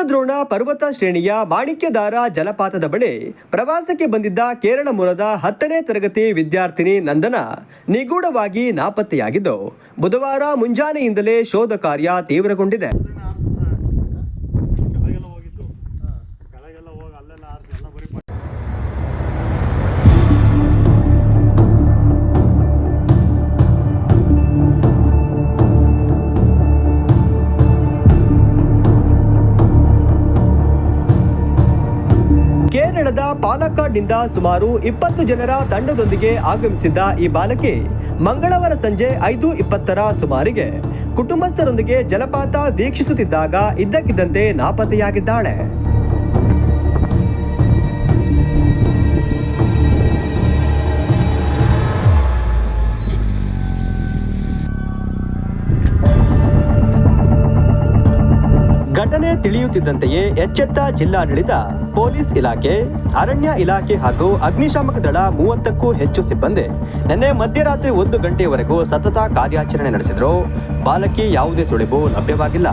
ಇಂದ್ರದ್ರೋಣ ಪರ್ವತ ಶ್ರೇಣಿಯ ಮಾಣಿಕ್ಯಧಾರ ಜಲಪಾತದ ಬಳಿ ಪ್ರವಾಸಕ್ಕೆ ಬಂದಿದ್ದ ಕೇರಳ ಮೂಲದ 10ನೇ ತರಗತಿ ವಿದ್ಯಾರ್ಥಿನಿ ನಂದನ ನಿಗೂಢವಾಗಿ ನಾಪತ್ತೆಯಾಗಿದ್ದು ಬುಧವಾರ ಮುಂಜಾನೆಯಿಂದಲೇ ಶೋಧ ಕಾರ್ಯ ತೀವ್ರಗೊಂಡಿದೆ. ಕೇರಳದ ಪಾಲಕ್ಕಾಡ್ನಿಂದ ಸುಮಾರು 20 ಜನರ ತಂಡದೊಂದಿಗೆ ಆಗಮಿಸಿದ್ದ ಈ ಬಾಲಕಿ ಮಂಗಳವಾರ ಸಂಜೆ 5:20ರ ಸುಮಾರಿಗೆ ಕುಟುಂಬಸ್ಥರೊಂದಿಗೆ ಜಲಪಾತ ವೀಕ್ಷಿಸುತ್ತಿದ್ದಾಗ ಇದ್ದಕ್ಕಿದ್ದಂತೆ ನಾಪತ್ತೆಯಾಗಿದ್ದಾಳೆ. ಘಟನೆ ತಿಳಿಯುತ್ತಿದ್ದಂತೆಯೇ ಎಚ್ಚೆತ್ತ ಜಿಲ್ಲಾಡಳಿತ, ಪೊಲೀಸ್ ಇಲಾಖೆ, ಅರಣ್ಯ ಇಲಾಖೆ ಹಾಗೂ ಅಗ್ನಿಶಾಮಕ ದಳ 30ಕ್ಕೂ ಹೆಚ್ಚು ಸಿಬ್ಬಂದಿ ನಿನ್ನೆ ಮಧ್ಯರಾತ್ರಿ 1 ಗಂಟೆಯವರೆಗೂ ಸತತ ಕಾರ್ಯಾಚರಣೆ ನಡೆಸಿದ್ರು. ಬಾಲಕಿ ಯಾವುದೇ ಸುಳಿವು ಲಭ್ಯವಾಗಿಲ್ಲ.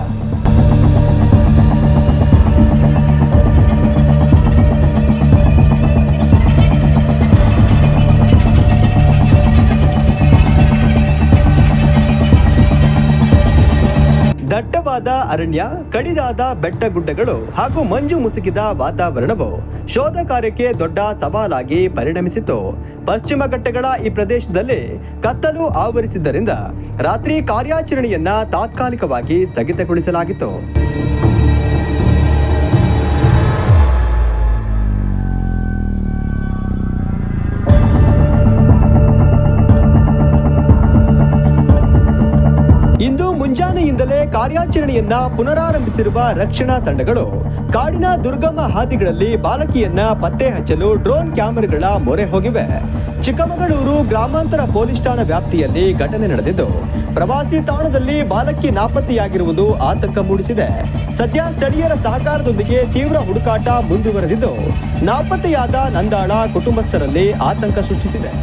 ದಟ್ಟವಾದ ಅರಣ್ಯ, ಕಡಿದಾದ ಬೆಟ್ಟಗುಡ್ಡಗಳು ಹಾಗೂ ಮಂಜು ಮುಸುಕಿದ ವಾತಾವರಣವು ಶೋಧ ಕಾರ್ಯಕ್ಕೆ ದೊಡ್ಡ ಸವಾಲಾಗಿ ಪರಿಣಮಿಸಿತು. ಪಶ್ಚಿಮ ಘಟ್ಟಗಳ ಈ ಪ್ರದೇಶದಲ್ಲಿ ಕತ್ತಲು ಆವರಿಸಿದ್ದರಿಂದ ರಾತ್ರಿ ಕಾರ್ಯಾಚರಣೆಯನ್ನ ತಾತ್ಕಾಲಿಕವಾಗಿ ಸ್ಥಗಿತಗೊಳಿಸಲಾಗಿತ್ತು. ಇಂದು ಮುಂಜಾನೆಯಿಂದಲೇ ಕಾರ್ಯಾಚರಣೆಯನ್ನ ಪುನರಾರಂಭಿಸಿರುವ ರಕ್ಷಣಾ ತಂಡಗಳು ಕಾಡಿನ ದುರ್ಗಮ ಹಾದಿಗಳಲ್ಲಿ ಬಾಲಕಿಯನ್ನ ಪತ್ತೆ ಹಚ್ಚಲು ಡ್ರೋನ್ ಕ್ಯಾಮೆರಾಗಳ ಮೊರೆ ಹೋಗಿವೆ. ಚಿಕ್ಕಮಗಳೂರು ಗ್ರಾಮಾಂತರ ಪೊಲೀಸ್ ಠಾಣಾ ವ್ಯಾಪ್ತಿಯಲ್ಲಿ ಘಟನೆ ನಡೆದಿದ್ದು ಪ್ರವಾಸಿ ತಾಣದಲ್ಲಿ ಬಾಲಕಿ ನಾಪತ್ತೆಯಾಗಿರುವುದು ಆತಂಕ ಮೂಡಿಸಿದೆ. ಸದ್ಯ ಸ್ಥಳೀಯರ ಸಹಕಾರದೊಂದಿಗೆ ತೀವ್ರ ಹುಡುಕಾಟ ಮುಂದುವರೆದಿದ್ದು ನಾಪತ್ತೆಯಾದ ನಂದಾಳ ಕುಟುಂಬಸ್ಥರಲ್ಲಿ ಆತಂಕ ಸೃಷ್ಟಿಸಿದೆ.